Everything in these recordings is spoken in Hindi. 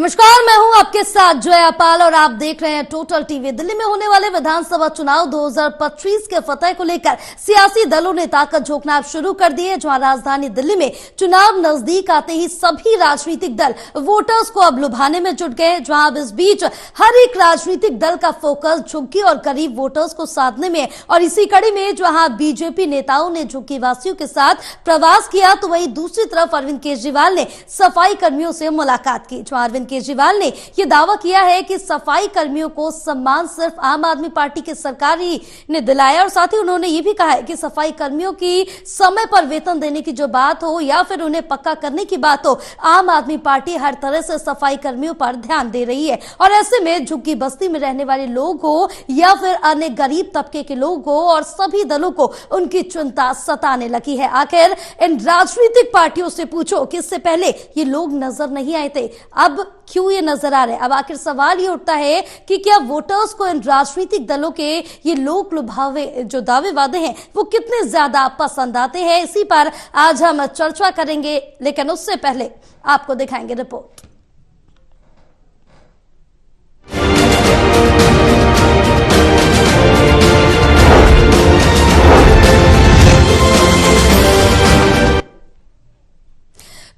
नमस्कार, मैं हूं आपके साथ जया पाल और आप देख रहे हैं टोटल टीवी। दिल्ली में होने वाले विधानसभा चुनाव 2025 के फतह को लेकर सियासी दलों ने ताकत झोंकना शुरू कर दी है। जहां राजधानी दिल्ली में चुनाव नजदीक आते ही सभी राजनीतिक दल वोटर्स को अब लुभाने में जुट गए। जहां अब इस बीच हर एक राजनीतिक दल का फोकस झुग्गी और गरीब वोटर्स को साधने में, और इसी कड़ी में जहां बीजेपी नेताओं ने झुग्गी वासियों के साथ प्रवास किया, तो वहीं दूसरी तरफ अरविंद केजरीवाल ने सफाई कर्मियों से मुलाकात की। अरविंद केजरीवाल ने यह दावा किया है कि सफाई कर्मियों को सम्मान सिर्फ आम आदमी पार्टी की सरकार ही ने दिलाया, और साथ ही उन्होंने यह भी कहा है कि सफाई कर्मियों की समय पर वेतन देने की जो बात हो या फिर उन्हें पक्का करने की बात हो, आम आदमी पार्टी हर तरह से सफाई कर्मियों पर ध्यान दे रही है। और ऐसे में झुग्गी बस्ती में रहने वाले लोग हो या फिर अन्य गरीब तबके के लोग हो, और सभी दलों को उनकी चिंता सताने लगी है। आखिर इन राजनीतिक पार्टियों से पूछो कि इससे पहले ये लोग नजर नहीं आए थे, अब क्यों ये नजर आ रहे हैं। अब आखिर सवाल ये उठता है कि क्या वोटर्स को इन राजनीतिक दलों के ये लोक लुभावे जो दावे वादे हैं वो कितने ज्यादा पसंद आते हैं। इसी पर आज हम चर्चा करेंगे, लेकिन उससे पहले आपको दिखाएंगे रिपोर्ट।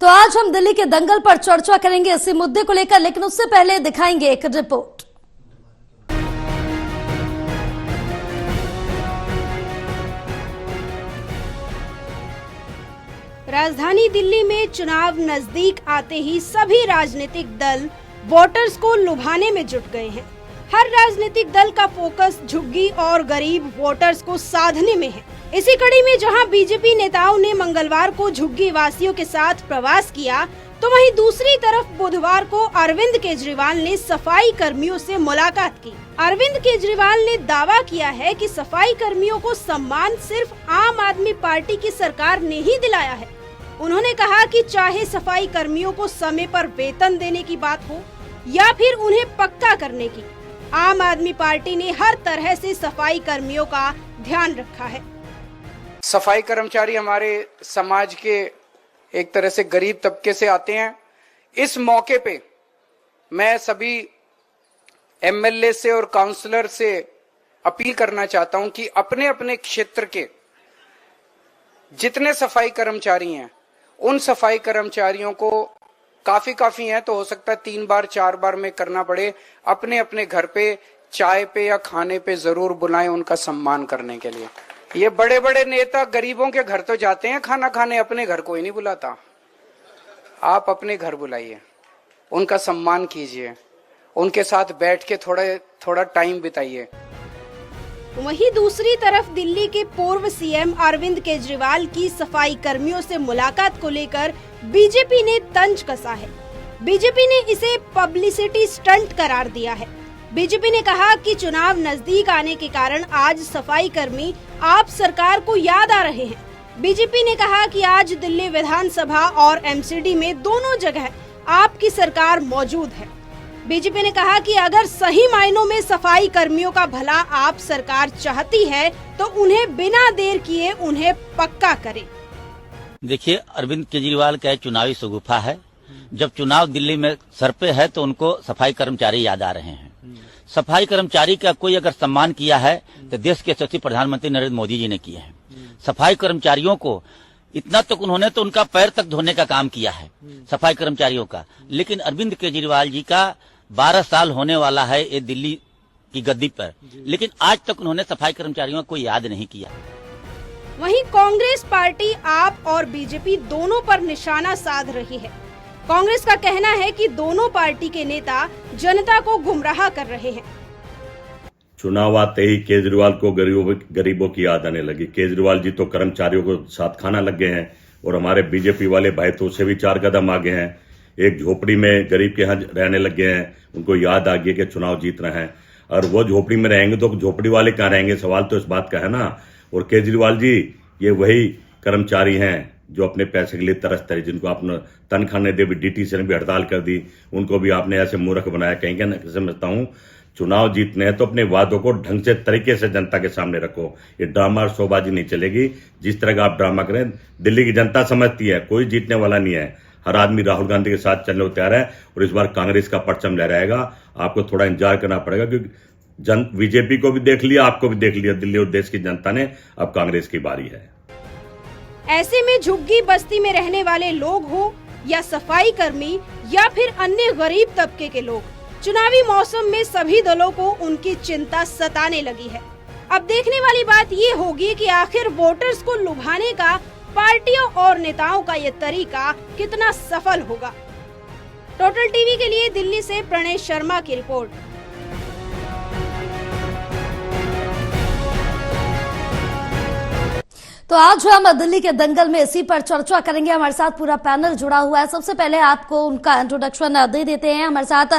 तो आज हम दिल्ली के दंगल पर चर्चा करेंगे इसी मुद्दे को लेकर, लेकिन उससे पहले दिखाएंगे एक रिपोर्ट। राजधानी दिल्ली में चुनाव नजदीक आते ही सभी राजनीतिक दल वोटर्स को लुभाने में जुट गए हैं। हर राजनीतिक दल का फोकस झुग्गी और गरीब वोटर्स को साधने में है। इसी कड़ी में जहां बीजेपी नेताओं ने मंगलवार को झुग्गी वासियों के साथ प्रवास किया, तो वहीं दूसरी तरफ बुधवार को अरविंद केजरीवाल ने सफाई कर्मियों से मुलाकात की। अरविंद केजरीवाल ने दावा किया है कि सफाई कर्मियों को सम्मान सिर्फ आम आदमी पार्टी की सरकार ने ही दिलाया है। उन्होंने कहा कि चाहे सफाई कर्मियों को समय पर वेतन देने की बात हो या फिर उन्हें पक्का करने की, आम आदमी पार्टी ने हर तरह से सफाई कर्मियों का ध्यान रखा है। सफाई कर्मचारी हमारे समाज के एक तरह से गरीब तबके से आते हैं। इस मौके पे मैं सभी एमएलए से और काउंसलर से अपील करना चाहता हूं कि अपने अपने क्षेत्र के जितने सफाई कर्मचारी हैं, उन सफाई कर्मचारियों को काफी है तो हो सकता है 3 बार 4 बार में करना पड़े, अपने अपने घर पे चाय पे या खाने पे जरूर बुलाएं उनका सम्मान करने के लिए। ये बड़े बड़े नेता गरीबों के घर तो जाते हैं खाना खाने, अपने घर कोई नहीं बुलाता। आप अपने घर बुलाइए, उनका सम्मान कीजिए, उनके साथ बैठ के थोड़ा टाइम बिताइए। वहीं दूसरी तरफ दिल्ली के पूर्व सीएम अरविंद केजरीवाल की सफाई कर्मियों से मुलाकात को लेकर बीजेपी ने तंज कसा है। बीजेपी ने इसे पब्लिसिटी स्टंट करार दिया है। बीजेपी ने कहा कि चुनाव नजदीक आने के कारण आज सफाई कर्मी आप सरकार को याद आ रहे हैं। बीजेपी ने कहा कि आज दिल्ली विधानसभा और एमसीडी में दोनों जगह आपकी सरकार मौजूद है। बीजेपी ने कहा कि अगर सही मायनों में सफाई कर्मियों का भला आप सरकार चाहती है तो उन्हें बिना देर किए उन्हें पक्का करे। देखिए, अरविंद केजरीवाल का चुनावी शगुफा है। जब चुनाव दिल्ली में सर पे है तो उनको सफाई कर्मचारी याद आ रहे हैं। सफाई कर्मचारी का कोई अगर सम्मान किया है तो देश के यशस्वी प्रधानमंत्री नरेंद्र मोदी जी ने किए हैं। सफाई कर्मचारियों को इतना तक उन्होंने तो उनका पैर तक धोने का काम किया है सफाई कर्मचारियों का। लेकिन अरविंद केजरीवाल जी का 12 साल होने वाला है ये दिल्ली की गद्दी पर, लेकिन आज तक उन्होंने सफाई कर्मचारियों को याद नहीं किया। वहीं कांग्रेस पार्टी आप और बीजेपी दोनों पर निशाना साध रही है। कांग्रेस का कहना है कि दोनों पार्टी के नेता जनता को गुमराह कर रहे हैं। चुनाव आते ही केजरीवाल को गरीबों की याद आने लगी। केजरीवाल जी तो कर्मचारियों को साथ खाना लग गए हैं, और हमारे बीजेपी वाले भाई तो उससे भी 4 कदम आगे हैं। एक झोपड़ी में गरीब के यहाँ रहने लग गए हैं, उनको याद आ गया कि चुनाव जीत रहे हैं, और वो झोपड़ी में रहेंगे तो झोपड़ी वाले कहाँ रहेंगे, सवाल तो इस बात का है ना। और केजरीवाल जी ये वही कर्मचारी हैं जो अपने पैसे के लिए तरसते हैं, जिनको आपने तनख्वाह नहीं दी, डीटीसी ने भी हड़ताल कर दी, उनको भी आपने ऐसे मूर्ख बनाया। कहीं ना समझता हूँ चुनाव जीतने हैं तो अपने वादों को ढंग से तरीके से जनता के सामने रखो। ये ड्रामा और शोबाजी नहीं चलेगी। जिस तरह का आप ड्रामा करें, दिल्ली की जनता समझती है कोई जीतने वाला नहीं है। हर आदमी राहुल गांधी के साथ चलने को तैयार है और इस बार कांग्रेस का परचम लहराएगा। आपको थोड़ा इंतजार करना पड़ेगा, क्योंकि बीजेपी को भी देख लिया, आपको भी देख लिया दिल्ली और देश की जनता ने, अब कांग्रेस की बारी है। ऐसे में झुग्गी बस्ती में रहने वाले लोग हो या सफाई कर्मी या फिर अन्य गरीब तबके के लोग, चुनावी मौसम में सभी दलों को उनकी चिंता सताने लगी है। अब देखने वाली बात ये होगी कि आखिर वोटर्स को लुभाने का पार्टियों और नेताओं का ये तरीका कितना सफल होगा। टोटल टीवी के लिए दिल्ली से प्रणय शर्मा की रिपोर्ट। तो आज हम दिल्ली के दंगल में इसी पर चर्चा करेंगे। हमारे साथ पूरा पैनल जुड़ा हुआ है। सबसे पहले आपको उनका इंट्रोडक्शन दे देते हैं। हमारे साथ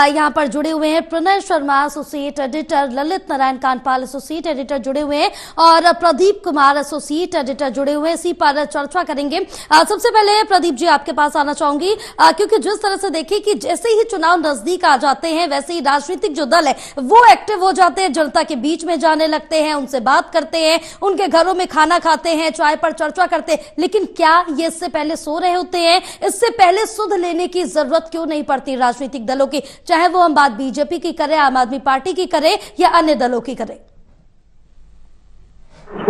यहाँ पर जुड़े हुए हैं Pranay Sharma associate editor, Lalit Narayan Kandpal associate editor जुड़े हुए हैं और प्रदीप कुमार एसोसिएट एडिटर जुड़े हुए हैं। इसी पर चर्चा करेंगे। सबसे पहले प्रदीप जी आपके पास आना चाहूंगी, क्योंकि जिस तरह से देखिए कि जैसे ही चुनाव नजदीक आ जाते हैं वैसे ही राजनीतिक जो दल है वो एक्टिव हो जाते हैं, जनता के बीच में जाने लगते हैं, उनसे बात करते हैं, उनके घरों में खाना खाते हैं, चाय पर चर्चा करते हैं। लेकिन क्या ये इससे पहले सो रहे होते हैं? इससे पहले सुध लेने की जरूरत क्यों नहीं पड़ती राजनीतिक दलों की, चाहे वो हम बात बीजेपी की करें, आम आदमी पार्टी की करें या अन्य दलों की करें?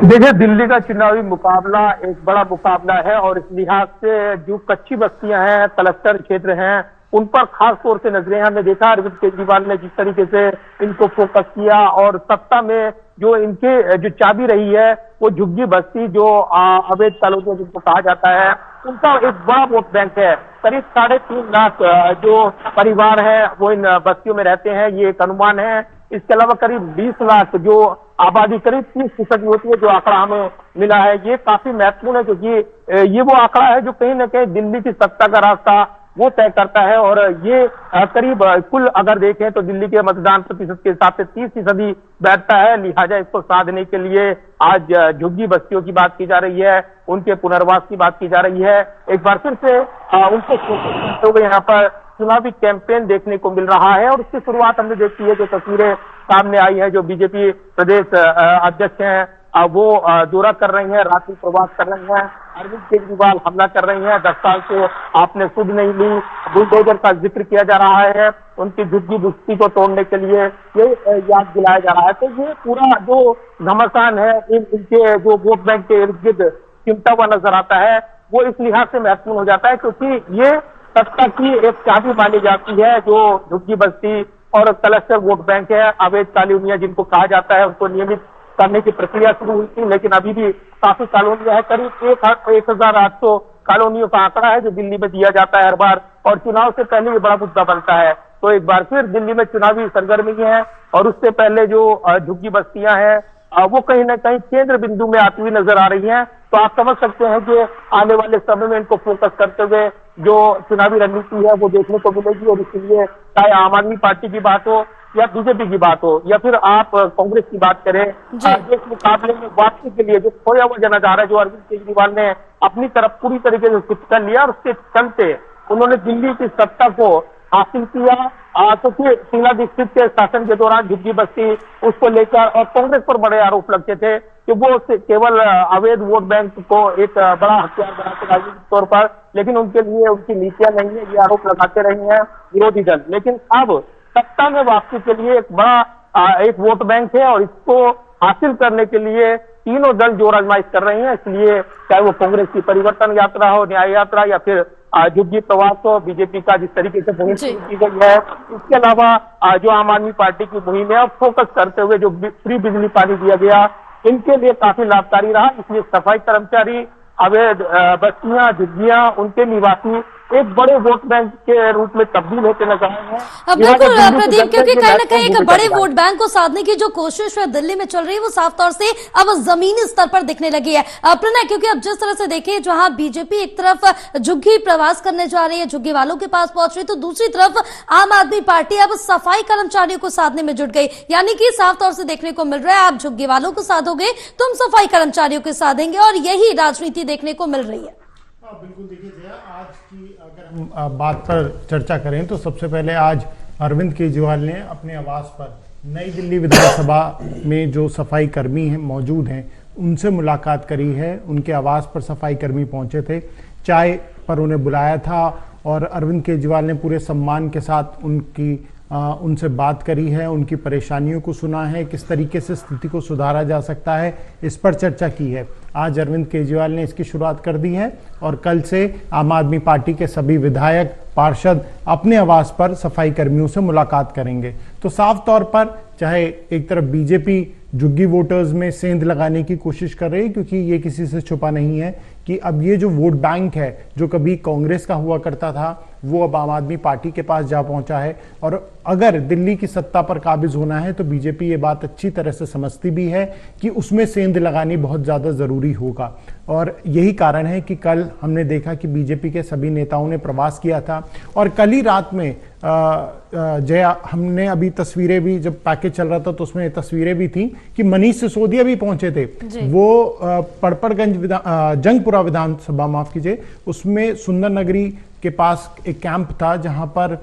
देखिए, दिल्ली का चुनावी मुकाबला एक बड़ा मुकाबला है और इस लिहाज से जो कच्ची बस्तियां हैं, क्लस्टर क्षेत्र हैं, उन पर खास तौर से नजरें हमने देखा। अरविंद केजरीवाल ने जिस तरीके से इनको फोकस किया और सत्ता में जो इनके जो चाबी रही है वो झुग्गी बस्ती जो अवैध कॉलोनी जिनको कहा जाता है, उनका एक बड़ा वोट बैंक है। करीब 3.5 लाख जो परिवार है वो इन बस्तियों में रहते हैं, ये एक अनुमान है। इसके अलावा करीब 20 लाख जो आबादी, करीब 30% होती है, जो आंकड़ा हमें मिला है, ये काफी महत्वपूर्ण है, क्योंकि ये वो आंकड़ा है जो कहीं ना कहीं दिल्ली की सत्ता का रास्ता वो तय करता है। और ये करीब कुल अगर देखें तो दिल्ली के मतदान प्रतिशत के हिसाब से 30% बैठता है। लिहाजा इसको साधने के लिए आज झुग्गी बस्तियों की बात की जा रही है, उनके पुनर्वास की बात की जा रही है। एक बार फिर से उनको यहाँ पर चुनावी कैंपेन देखने को मिल रहा है और उसकी शुरुआत हमने देखी है। जो तस्वीरें सामने आई है, जो बीजेपी प्रदेश अध्यक्ष हैं वो दौरा कर रही हैं, रात्रि प्रवास कर रही हैं। अरविंद केजरीवाल हमला कर रही हैं, 10 साल से आपने सुध नहीं ली, बुलडोजर का जिक्र किया जा रहा है, उनकी झुग्गी बस्ती को तोड़ने के लिए ये याद दिलाया जा रहा है। तो ये पूरा जो घमासान है इनके जो वोट बैंक के इर्द गिर्द चिमटा हुआ नजर आता है, वो इस लिहाज से महत्वपूर्ण हो जाता है क्योंकि ये सत्ता की एक चाबी मानी जाती है। जो झुग्गी बस्ती और क्लस्टर वोट बैंक है, अवैध कॉलोनियां जिनको कहा जाता है, उनको नियमित करने की प्रक्रिया शुरू हुई थी, लेकिन अभी भी काफी कॉलोनियां है। करीब 1800 कॉलोनियों का आंकड़ा है जो दिल्ली में दिया जाता है हर बार, और चुनाव से पहले ये बड़ा मुद्दा बनता है। तो एक बार फिर दिल्ली में चुनावी सरगर्मी है और उससे पहले जो झुग्गी बस्तियां हैं वो कहीं ना कहीं केंद्र बिंदु में आती हुई नजर आ रही हैं। तो आप समझ सकते हैं कि आने वाले समय में इनको फोकस करते हुए जो चुनावी रणनीति है वो देखने को मिलेगी। और इसलिए चाहे आम आदमी पार्टी की बात हो या बीजेपी की बात हो या फिर आप कांग्रेस की बात करें, इस मुकाबले में वापसी के लिए जो खोया हुआ जनाधार है, जो अरविंद केजरीवाल ने अपनी तरफ पूरी तरीके से स्विच कर लिया और उसके चलते उन्होंने दिल्ली की सत्ता को हासिल किया। तो फिर शीला दीक्षित के शासन के दौरान झुग्गी बस्ती उसको लेकर और कांग्रेस पर बड़े आरोप लगते थे कि वो केवल अवैध वोट बैंक को एक बड़ा हथियार बनाते राजनीतिक तौर पर, लेकिन उनके लिए उनकी नीतियां नहीं है, ये आरोप लगाते रहे हैं विरोधी दल। लेकिन अब सत्ता में वापसी के लिए एक बड़ा एक वोट बैंक है और इसको हासिल करने के लिए तीनों दल जोर आजमाइश कर रहे हैं। इसलिए चाहे वो कांग्रेस की परिवर्तन यात्रा हो, न्याय यात्रा, या फिर झुग्गी प्रवास हो, बीजेपी का जिस तरीके से मुहिम शुरू की गई है, इसके अलावा जो आम आदमी पार्टी की मुहिम है, फोकस करते हुए जो फ्री बिजली पानी दिया गया, इनके लिए काफी लाभकारी रहा। इसलिए सफाई कर्मचारी, अवैध बस्तियां, झुग्गियां, उनके निवासी एक बड़े वोट बैंक के रूप में तब्दील होते नजर आए हैं। बिल्कुल प्रदीप, क्योंकि कहीं ना कहीं एक बड़े वोट बैंक को साधने की जो कोशिश है दिल्ली में चल रही है वो साफ तौर से अब जमीनी स्तर पर दिखने लगी है। प्रणय, क्योंकि अब जिस तरह से देखें जहां बीजेपी एक तरफ झुग्गी प्रवास करने जा रही है, झुग्गी वालों के पास पहुंच रही, तो दूसरी तरफ आम आदमी पार्टी अब सफाई कर्मचारियों को साधने में जुट गई। यानी कि साफ तौर से देखने को मिल रहा है आप झुग्गी वालों को साधोगे, तुम सफाई कर्मचारियों को साधेंगे, और यही राजनीति देखने को मिल रही है। बिल्कुल, देखिए जया, आज की अगर हम बात पर चर्चा करें तो सबसे पहले आज अरविंद केजरीवाल ने अपने आवास पर नई दिल्ली विधानसभा में जो सफाई कर्मी हैं मौजूद हैं उनसे मुलाकात करी है। उनके आवास पर सफाई कर्मी पहुंचे थे, चाय पर उन्हें बुलाया था और अरविंद केजरीवाल ने पूरे सम्मान के साथ उनसे बात करी है, उनकी परेशानियों को सुना है, किस तरीके से स्थिति को सुधारा जा सकता है, इस पर चर्चा की है। आज अरविंद केजरीवाल ने इसकी शुरुआत कर दी है और कल से आम आदमी पार्टी के सभी विधायक पार्षद अपने आवास पर सफाई कर्मियों से मुलाकात करेंगे। तो साफ तौर पर चाहे एक तरफ बीजेपी झुग्गी वोटर्स में सेंध लगाने की कोशिश कर रही है, क्योंकि ये किसी से छुपा नहीं है कि अब ये जो वोट बैंक है जो कभी कांग्रेस का हुआ करता था वो अब आम आदमी पार्टी के पास जा पहुंचा है। और अगर दिल्ली की सत्ता पर काबिज होना है तो बीजेपी ये बात अच्छी तरह से समझती भी है कि उसमें सेंध लगानी बहुत ज्यादा जरूरी होगा। और यही कारण है कि कल हमने देखा कि बीजेपी के सभी नेताओं ने प्रवास किया था और कल ही रात में जया, हमने अभी तस्वीरें भी, जब पैकेज चल रहा था तो उसमें तस्वीरें भी थी कि मनीष सिसोदिया भी पहुंचे थे। वो पड़पड़गंज जंगपुरा विधानसभा, माफ कीजिए, उसमें सुंदर नगरी के पास एक कैंप था जहां पर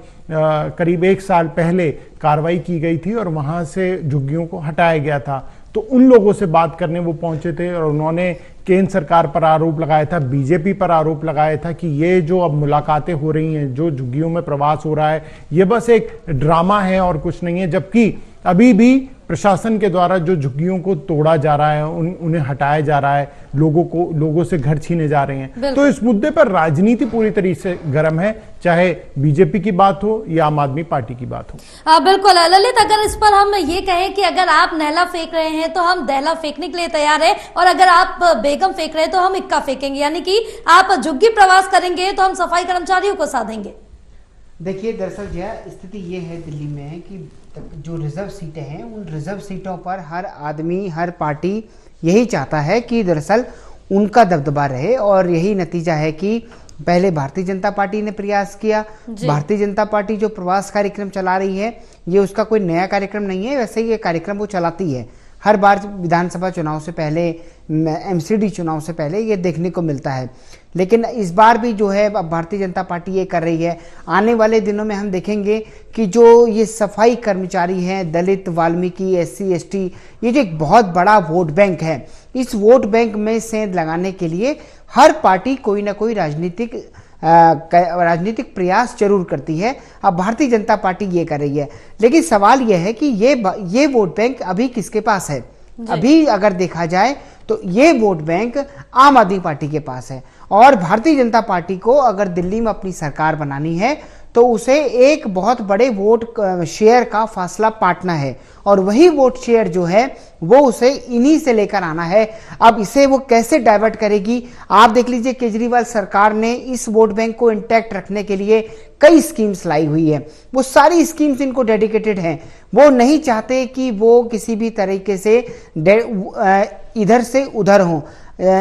करीब 1 साल पहले कार्रवाई की गई थी और वहां से झुग्गियों को हटाया गया था। तो उन लोगों से बात करने वो पहुंचे थे और उन्होंने केंद्र सरकार पर आरोप लगाया था, बीजेपी पर आरोप लगाया था कि ये जो अब मुलाकातें हो रही हैं, जो झुग्गियों में प्रवास हो रहा है, ये बस एक ड्रामा है और कुछ नहीं है। जबकि अभी भी प्रशासन के द्वारा जो झुग्गियों को तोड़ा जा रहा है, उन्हें हटाया जा रहा है, लोगों से घर छीने जा रहे हैं। तो इस मुद्दे पर राजनीति पूरी तरीके से गर्म है, चाहे बीजेपी की बात हो या आम आदमी पार्टी की बात हो। बिल्कुल ललित, अगर इस पर हम ये कहें कि अगर आप नहला फेंक रहे हैं तो हम दहला फेंकने के लिए तैयार है, और अगर आप बेगम फेंक रहे हैं तो हम इक्का फेंकेंगे, यानी कि आप झुग्गी प्रवास करेंगे तो हम सफाई कर्मचारियों को साधेंगे। देखिए, दरअसल यह स्थिति ये है दिल्ली में कि जो रिजर्व सीटें हैं, उन रिजर्व सीटों पर हर आदमी, हर पार्टी यही चाहता है कि दरअसल उनका दबदबा रहे। और यही नतीजा है कि पहले भारतीय जनता पार्टी ने प्रयास किया। भारतीय जनता पार्टी जो प्रवास कार्यक्रम चला रही है, ये उसका कोई नया कार्यक्रम नहीं है, वैसे ही ये कार्यक्रम वो चलाती है हर बार विधानसभा चुनाव से पहले, एमसीडी चुनाव से पहले ये देखने को मिलता है। लेकिन इस बार भी जो है अब भारतीय जनता पार्टी ये कर रही है। आने वाले दिनों में हम देखेंगे कि जो ये सफाई कर्मचारी हैं, दलित, वाल्मीकि, SC ST, ये जो एक बहुत बड़ा वोट बैंक है, इस वोट बैंक में सेंध लगाने के लिए हर पार्टी कोई ना कोई राजनीतिक प्रयास जरूर करती है। अब भारतीय जनता पार्टी ये कर रही है, लेकिन सवाल यह है कि ये वोट बैंक अभी किसके पास है? अभी अगर देखा जाए तो ये वोट बैंक आम आदमी पार्टी के पास है। और भारतीय जनता पार्टी को अगर दिल्ली में अपनी सरकार बनानी है तो उसे एक बहुत बड़े वोट शेयर का फासला पाटना है, और वही वोट शेयर जो है वो उसे इन्हीं से लेकर आना है। अब इसे वो कैसे डाइवर्ट करेगी? आप देख लीजिए, केजरीवाल सरकार ने इस वोट बैंक को इंटैक्ट रखने के लिए कई स्कीम्स लाई हुई है। वो सारी स्कीम्स इनको डेडिकेटेड हैं। वो नहीं चाहते कि वो किसी भी तरीके से इधर से उधर हों।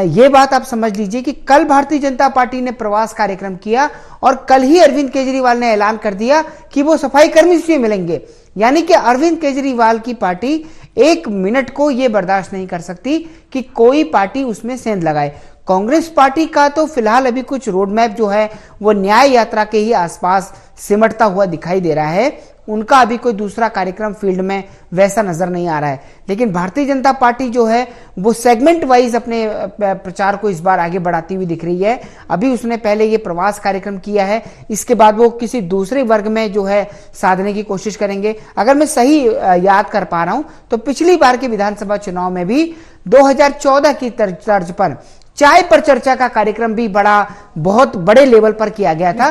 ये बात आप समझ लीजिए कि कल भारतीय जनता पार्टी ने प्रवास कार्यक्रम किया और कल ही अरविंद केजरीवाल ने ऐलान कर दिया कि वो सफाई कर्मी से मिलेंगे। यानी कि अरविंद केजरीवाल की पार्टी 1 मिनट को यह बर्दाश्त नहीं कर सकती कि कोई पार्टी उसमें सेंध लगाए। कांग्रेस पार्टी का तो फिलहाल अभी कुछ रोड मैप जो है वो न्याय यात्रा के ही आसपास सिमटता हुआ दिखाई दे रहा है। उनका अभी कोई दूसरा कार्यक्रम फील्ड में वैसा नजर नहीं आ रहा है। लेकिन भारतीय जनता पार्टी जो है वो सेगमेंट वाइज अपने प्रचार को इस बार आगे बढ़ाती हुई दिख रही है। अभी उसने पहले ये प्रवास कार्यक्रम किया है, इसके बाद वो किसी दूसरे वर्ग में जो है साधने की कोशिश करेंगे। अगर मैं सही याद कर पा रहा हूं तो पिछली बार के विधानसभा चुनाव में भी 2014 की तर्ज पर चाय पर चर्चा का कार्यक्रम भी बहुत बड़े लेवल पर किया गया था।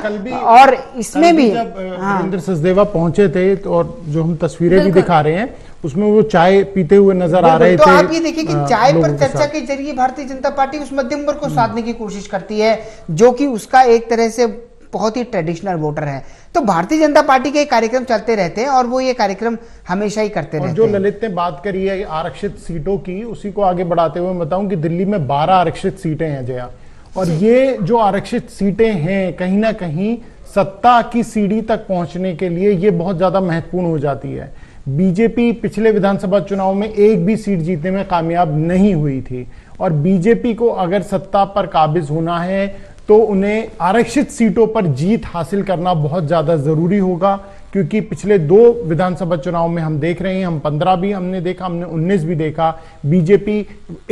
और इसमें भी जब वीरेंद्र सचदेवा पहुंचे थे तो, और जो हम तस्वीरें भी दिखा रहे हैं उसमें वो चाय पीते हुए नजर आ रहे थे। तो आप ये देखिए कि चाय पर चर्चा के जरिए भारतीय जनता पार्टी उस मध्यम वर्ग को साधने की कोशिश करती है जो कि उसका एक तरह से बहुत ही ट्रेडिशनल वोटर है। तो भारतीय जनता पार्टी के कार्यक्रम चलते रहते हैं और वो ये कार्यक्रम हमेशा ही करते रहते हैं। जो ललित ने बात करी है आरक्षित सीटों की, उसी को आगे बढ़ाते हुए बताऊं कि दिल्ली में 12 आरक्षित सीटें हैं जया, और ये जो आरक्षित सीटें हैं कहीं ना कहीं सत्ता की सीढ़ी तक पहुंचने के लिए ये बहुत ज्यादा महत्वपूर्ण हो जाती है। बीजेपी पिछले विधानसभा चुनाव में एक भी सीट जीतने में कामयाब नहीं हुई थी, और बीजेपी को अगर सत्ता पर काबिज होना है तो उन्हें आरक्षित सीटों पर जीत हासिल करना बहुत ज्यादा जरूरी होगा, क्योंकि पिछले 2 विधानसभा चुनाव में हम देख रहे हैं, हम 15 भी हमने देखा, हमने 19 भी देखा, बीजेपी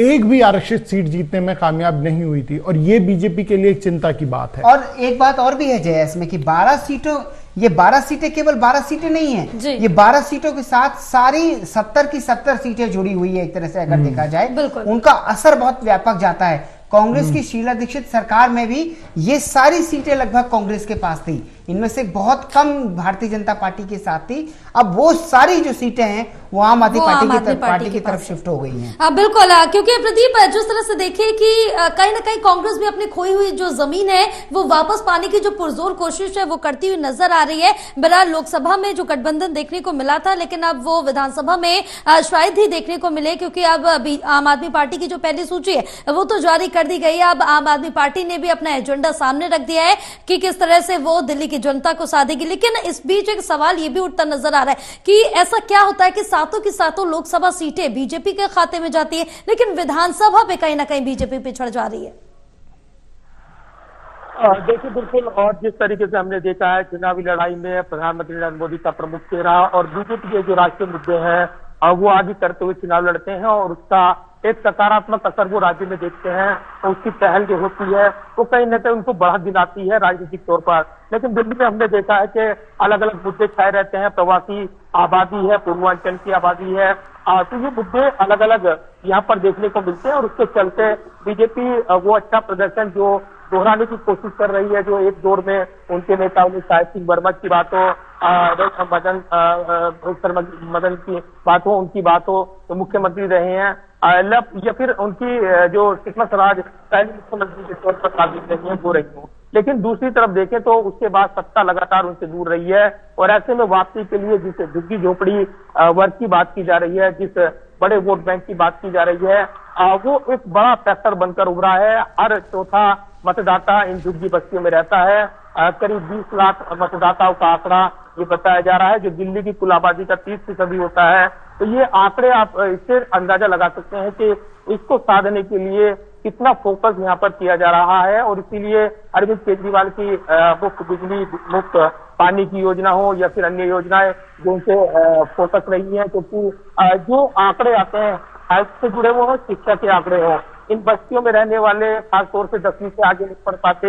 एक भी आरक्षित सीट जीतने में कामयाब नहीं हुई थी और ये बीजेपी के लिए एक चिंता की बात है। और एक बात और भी है जय इसमें कि 12 सीटों, ये 12 सीटें केवल 12 सीटें नहीं है, ये 12 सीटों के साथ सारी 70 की 70 सीटें जुड़ी हुई है। एक तरह से अगर देखा जाए उनका असर बहुत व्यापक जाता है। कांग्रेस की शीला दीक्षित सरकार में भी ये सारी सीटें लगभग कांग्रेस के पास थी, इनमें से बहुत कम भारतीय जनता पार्टी के साथ थी। अब वो सारी जो सीटें हैं वो आम आदमी पार्टी की तरफ शिफ्ट हो गई हैं। बिल्कुल, क्योंकि प्रदीप जिस तरह से देखे कि कहीं ना कहीं कांग्रेस भी अपनी खोई हुई जो जमीन है वो वापस पाने की जो पुरजोर कोशिश है वो करती हुई नजर आ रही है। बहरहाल लोकसभा में जो गठबंधन देखने को मिला था, लेकिन अब वो विधानसभा में शायद ही देखने को मिले, क्योंकि अब आम आदमी पार्टी की जो पहली सूची है वो तो जारी कर दी गई है। अब आम आदमी पार्टी ने भी अपना एजेंडा सामने रख दिया है कि किस तरह से वो दिल्ली की जनता को साधेगी। लेकिन इस बीच एक सवाल ये भी उठता नजर आ रहा है कि ऐसा क्या होता है कि सातों की सातों लोकसभा सीटें बीजेपी के खाते में जाती है, लेकिन विधानसभा पे कहीं ना कहीं बीजेपी पिछड़ जा रही है। देखिए बिल्कुल, और जिस तरीके से हमने देखा है चुनावी लड़ाई में प्रधानमंत्री नरेंद्र मोदी का प्रमुख चेहरा और बीजेपी के जो राष्ट्रीय मुद्दे हैं वो आगे करते हुए चुनाव लड़ते हैं और उसका एक सकारात्मक असर वो राज्य में देखते हैं और उसकी पहल जो होती है वो कहीं न कहीं उनको बढ़त दिलाती है राजनीतिक तौर पर। लेकिन दिल्ली में हमने देखा है कि अलग अलग मुद्दे छाए रहते हैं, प्रवासी आबादी है, पूर्वांचल की आबादी है, तो ये मुद्दे अलग अलग यहाँ पर देखने को मिलते हैं और उसके चलते बीजेपी वो अच्छा प्रदर्शन जो दोहराने की कोशिश कर रही है, जो एक दौर में उनके नेताओं ने शायद सिंह वर्मा की बात हो, मदन की बात हो, उनकी बात हो, तो मुख्यमंत्री रहे हैं, या फिर उनकी जो सुषमा स्वराज पहले मुख्यमंत्री के तौर पर काबिज रही है वो रही हो। लेकिन दूसरी तरफ देखें तो उसके बाद सत्ता लगातार उनसे दूर रही है और ऐसे में वापसी के लिए जिस झुग्गी झोपड़ी वर्ग की बात की जा रही है, जिस बड़े वोट बैंक की बात की जा रही है, वो एक बड़ा फैक्टर बनकर उभरा है। हर चौथा मतदाता इन झुग्गी बस्तियों में रहता है। करीब 20 लाख मतदाताओं का आंकड़ा ये बताया जा रहा है, जो दिल्ली की कुल आबादी का 30% होता है। तो ये आंकड़े आप इससे अंदाजा लगा सकते हैं कि इसको साधने के लिए कितना फोकस यहाँ पर किया जा रहा है। और इसीलिए अरविंद केजरीवाल की मुफ्त बिजली, मुफ्त पानी की योजना हो या फिर अन्य योजनाएं जो उनसे फोकस रही है, क्योंकि जो आंकड़े आते हैं हेल्थ से जुड़े वो हो, शिक्षा के आंकड़े हो, इन बस्तियों में रहने वाले खासतौर से 10वीं से आगे नहीं पढ़ पाते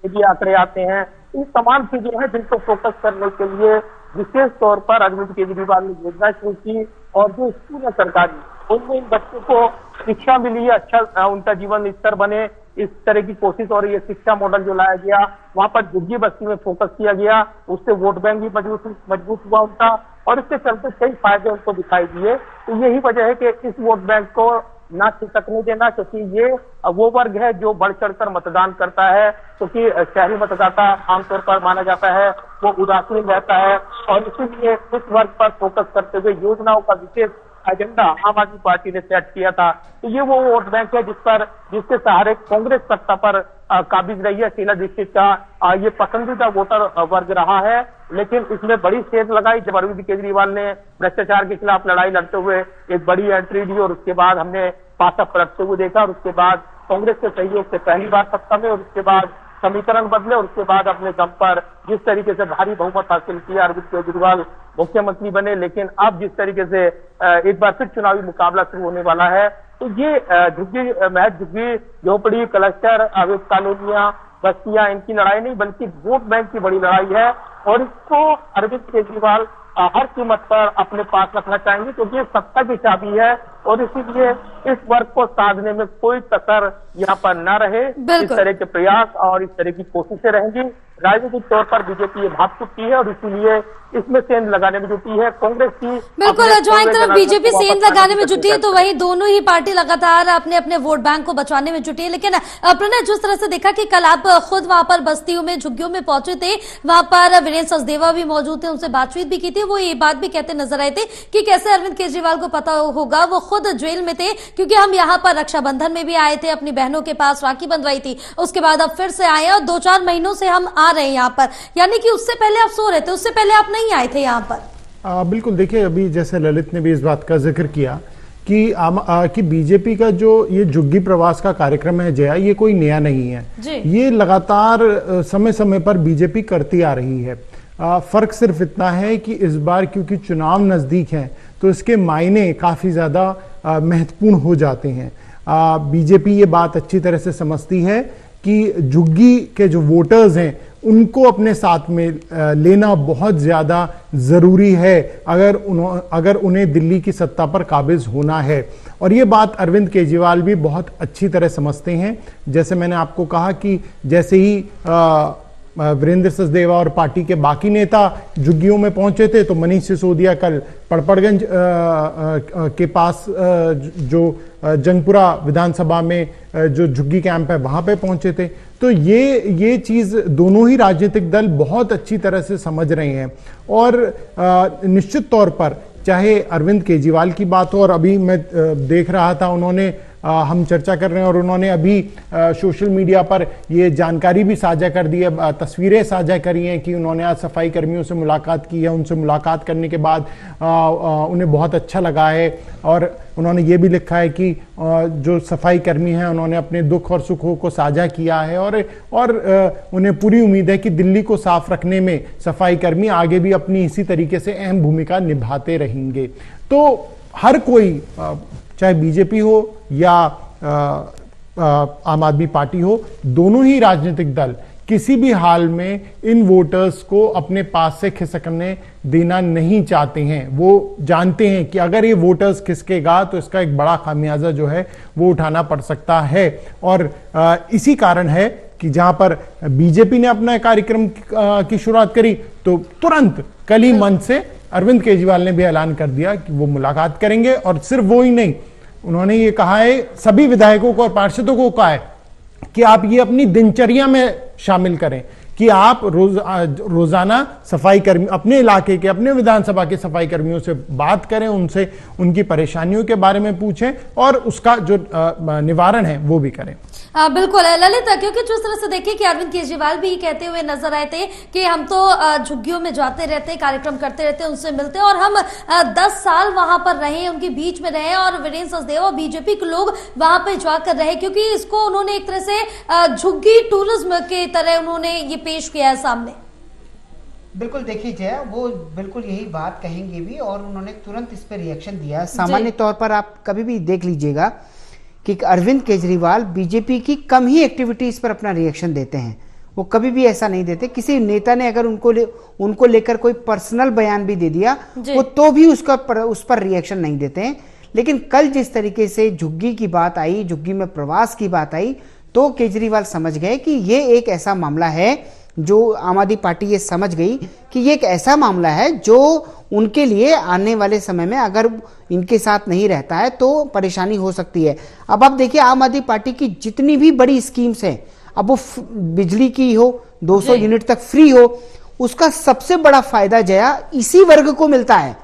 ये आंकड़े आते हैं। इन तमाम चीजें हैं जिनको फोकस करने के लिए विशेष तौर पर अरविंद केजरीवाल ने योजना शुरू की और जो स्कूल है सरकारी उनमें इन बच्चों को शिक्षा मिली, अच्छा उनका जीवन स्तर बने, इस तरह की कोशिश और ये शिक्षा मॉडल जो लाया गया, वहां पर झुग्गी बस्ती में फोकस किया गया, उससे वोट बैंक भी मजबूत हुआ उनका और इसके चलते कई फायदे उनको दिखाई दिए। तो यही वजह है कि इस वोट बैंक को ना खिसकने देना, क्योंकि ये वो वर्ग है जो बढ़ चढ़कर मतदान करता है, क्योंकि शहरी मतदाता आमतौर पर माना जाता है वो उदासीन रहता है और इसीलिए इस वर्ग पर फोकस करते हुए योजनाओं का विशेष एजेंडा आम आदमी पार्टी ने सेट किया था। तो ये वो वोट बैंक है जिसके सहारे कांग्रेस सत्ता पर काबिज रही है। शीला दीक्षित का ये पसंदीदा वोटर वर्ग रहा है, लेकिन इसमें बड़ी सेध लगाई जब अरविंद केजरीवाल ने भ्रष्टाचार के खिलाफ लड़ाई लड़ते हुए एक बड़ी एंट्री दी और उसके बाद हमने पासा पलटते हुए देखा और उसके बाद कांग्रेस के सहयोग से पहली बार सत्ता में और उसके बाद समीकरण बदले और उसके बाद अपने दम पर जिस तरीके से भारी बहुमत हासिल किया अरविंद केजरीवाल मुख्यमंत्री बने। लेकिन अब जिस तरीके से एक बार फिर चुनावी मुकाबला शुरू होने वाला है, तो ये महज झुग्गी झोपड़ी, क्लस्टर, अवैध कॉलोनियां, बस्तियां, इनकी लड़ाई नहीं बल्कि वोट बैंक की बड़ी लड़ाई है और इसको अरविंद केजरीवाल हर कीमत पर अपने पास रखना चाहेंगे, क्योंकि ये सत्ता की चाबी है और इसीलिए इस वर्ग को साधने में कोई कसर यहाँ पर न रहे। इस तरह के प्रयास और इस तरह की कोशिशें रहेंगी। राजनीतिक तौर पर बीजेपी ये भाग चुकी है और इसीलिए इसमें सेंध लगाने में जुटी है। कांग्रेस की बिल्कुल, जो एक तरफ बीजेपी सेंध लगाने में जुटी है तो वहीं दोनों ही पार्टी लगातार अपने अपने वोट बैंक को बचाने में जुटी है। लेकिन प्रणय, जिस तरह से देखा कि कल आप खुद वहां पर बस्तियों में, झुग्गियों में पहुंचे थे, वहां पर वीरेंद्र सचदेवा भी मौजूद थे, उनसे बातचीत भी की थी, वो ये बात भी कहते नजर आए थे कि कैसे अरविंद केजरीवाल को पता होगा, वो खुद जेल में थे, क्योंकि हम यहाँ पर रक्षाबंधन में भी आए थे, अपनी बहनों के पास राखी बंधवाई थी, उसके बाद अब फिर से आए और 2-4 महीनों से हम आ रहे हैं यहाँ पर, यानी कि उससे पहले आप सो रहे थे, उससे पहले आप नहीं आए थे यहाँ पर। बिल्कुल, देखिए अभी जैसे ललित ने भी इस बात का जिक्र किया कि बीजेपी का जो ये झुग्गी प्रवास का कार्यक्रम है जया, ये कोई नया नहीं है, ये लगातार समय समय पर बीजेपी करती आ रही है। फर्क सिर्फ इतना है कि इस बार क्योंकि चुनाव नजदीक हैं तो इसके मायने काफी ज्यादा महत्वपूर्ण हो जाते हैं। बीजेपी ये बात अच्छी तरह से समझती है कि झुग्गी के जो वोटर्स हैं उनको अपने साथ में लेना बहुत ज्यादा जरूरी है अगर उन्हें दिल्ली की सत्ता पर काबिज होना है। और ये बात अरविंद केजरीवाल भी बहुत अच्छी तरह समझते हैं। जैसे मैंने आपको कहा कि जैसे ही वीरेंद्र सचदेवा और पार्टी के बाकी नेता झुग्गियों में पहुंचे थे तो मनीष सिसोदिया कल पड़पड़गंज के पास जो जंगपुरा विधानसभा में जो झुग्गी कैंप है वहां पे पहुंचे थे। तो ये चीज दोनों ही राजनीतिक दल बहुत अच्छी तरह से समझ रहे हैं और निश्चित तौर पर चाहे अरविंद केजरीवाल की बात हो, और अभी मैं देख रहा था उन्होंने हम चर्चा कर रहे हैं और उन्होंने अभी सोशल मीडिया पर ये जानकारी भी साझा कर दी है, तस्वीरें साझा करी हैं कि उन्होंने आज सफाई कर्मियों से मुलाकात की है। उनसे मुलाकात करने के बाद उन्हें बहुत अच्छा लगा है और उन्होंने ये भी लिखा है कि जो सफाई कर्मी हैं उन्होंने अपने दुख और सुखों को साझा किया है और उन्हें पूरी उम्मीद है कि दिल्ली को साफ रखने में सफाई कर्मी आगे भी अपनी इसी तरीके से अहम भूमिका निभाते रहेंगे। तो हर कोई चाहे बीजेपी हो या आम आदमी पार्टी हो, दोनों ही राजनीतिक दल किसी भी हाल में इन वोटर्स को अपने पास से खिसकने देना नहीं चाहते हैं। वो जानते हैं कि अगर ये वोटर्स खिसकेगा तो इसका एक बड़ा खामियाजा जो है वो उठाना पड़ सकता है। और इसी कारण है कि जहां पर बीजेपी ने अपना कार्यक्रम की शुरुआत करी तो तुरंत कल ही मंच से अरविंद केजरीवाल ने भी ऐलान कर दिया कि वो मुलाकात करेंगे। और सिर्फ वो ही नहीं, उन्होंने ये कहा है, सभी विधायकों को और पार्षदों को कहा है कि आप ये अपनी दिनचर्या में शामिल करें कि आप रोजाना सफाई कर्मी अपने इलाके के, अपने विधानसभा के सफाई कर्मियों से बात करें, उनसे उनकी परेशानियों के बारे में पूछें और उसका जो निवारण है वो भी करें। बिल्कुल ललित, क्योंकि जिस तरह से देखिए कि अरविंद केजरीवाल भी कहते हुए नजर आए थे कि हम तो झुग्गियों में जाते रहते, कार्यक्रम करते रहते, उनसे मिलते और हम 10 साल वहां पर रहे, उनके बीच में रहे और वीरेंद्र सचदेवा बीजेपी के लोग वहां पर जाकर रहे, क्योंकि इसको उन्होंने एक तरह से झुग्गी टूरिज्म के तरह उन्होंने ये पेश किया है सामने। बिल्कुल, देखिए जया, वो बिल्कुल यही बात कहेंगे भी और उन्होंने तुरंत इस पर रिएक्शन दिया। सामान्य तौर पर आप कभी भी देख लीजिएगा कि अरविंद केजरीवाल बीजेपी की कम ही एक्टिविटीज पर अपना रिएक्शन देते हैं। वो कभी भी ऐसा नहीं देते। किसी नेता ने अगर उनको लेकर कोई पर्सनल बयान भी दे दिया वो तो भी उस पर रिएक्शन नहीं देते हैं। लेकिन कल जिस तरीके से झुग्गी की बात आई, झुग्गी में प्रवास की बात आई, तो केजरीवाल समझ गए कि ये एक ऐसा मामला है, जो आम आदमी पार्टी ये समझ गई कि ये एक ऐसा मामला है जो उनके लिए आने वाले समय में अगर इनके साथ नहीं रहता है तो परेशानी हो सकती है। अब आप देखिए, आम आदमी पार्टी की जितनी भी बड़ी स्कीम्स हैं, अब वो बिजली की हो, 200 यूनिट तक फ्री हो, उसका सबसे बड़ा फायदा जया इसी वर्ग को मिलता है।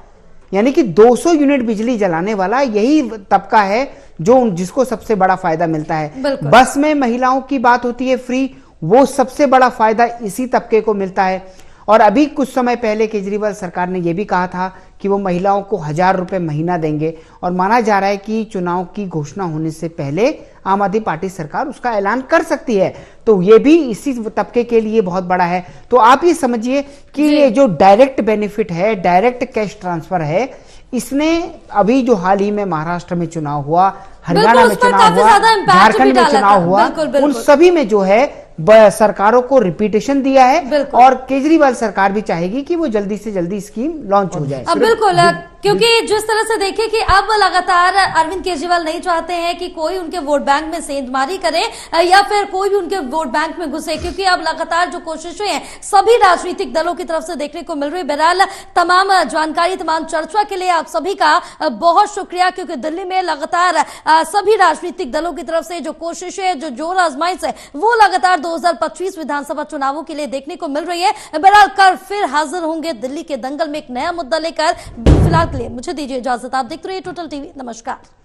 यानी कि 200 यूनिट बिजली जलाने वाला यही तबका है जिसको सबसे बड़ा फायदा मिलता है। बस में महिलाओं की बात होती है फ्री, वो सबसे बड़ा फायदा इसी तबके को मिलता है। और अभी कुछ समय पहले केजरीवाल सरकार ने यह भी कहा था कि वो महिलाओं को 1000 रुपए महीना देंगे और माना जा रहा है कि चुनाव की घोषणा होने से पहले आम आदमी पार्टी सरकार उसका ऐलान कर सकती है। तो ये भी इसी तबके के लिए बहुत बड़ा है। तो आप ये समझिए कि ये जो डायरेक्ट बेनिफिट है, डायरेक्ट कैश ट्रांसफर है, इसने अभी जो हाल ही में महाराष्ट्र में चुनाव हुआ, हरियाणा में चुनाव हुआ, झारखंड में चुनाव हुआ, उन सभी में जो है सरकारों को रिपीटेशन दिया है। और केजरीवाल सरकार भी चाहेगी कि वो जल्दी से जल्दी स्कीम लॉन्च हो जाए। बिल्कुल, क्योंकि जिस तरह से देखिए कि अब लगातार अरविंद केजरीवाल नहीं चाहते हैं कि कोई उनके वोट बैंक में सेंधमारी करे या फिर कोई भी उनके वोट बैंक में घुसे, क्योंकि अब लगातार जो कोशिशें हैं सभी राजनीतिक दलों की तरफ से देखने को मिल रही। बहरहाल तमाम जानकारी, तमाम चर्चा के लिए आप सभी का बहुत शुक्रिया, क्योंकि दिल्ली में लगातार सभी राजनीतिक दलों की तरफ से जो कोशिशें, जो जोर आजमाइश है, वो लगातार 2025 विधानसभा चुनावों के लिए देखने को मिल रही है। बहरहाल कल फिर हाजिर होंगे दिल्ली के दंगल में एक नया मुद्दा लेकर। फिलहाल के लिए मुझे दीजिए इजाजत। आप देखते रहिए टोटल टीवी। नमस्कार।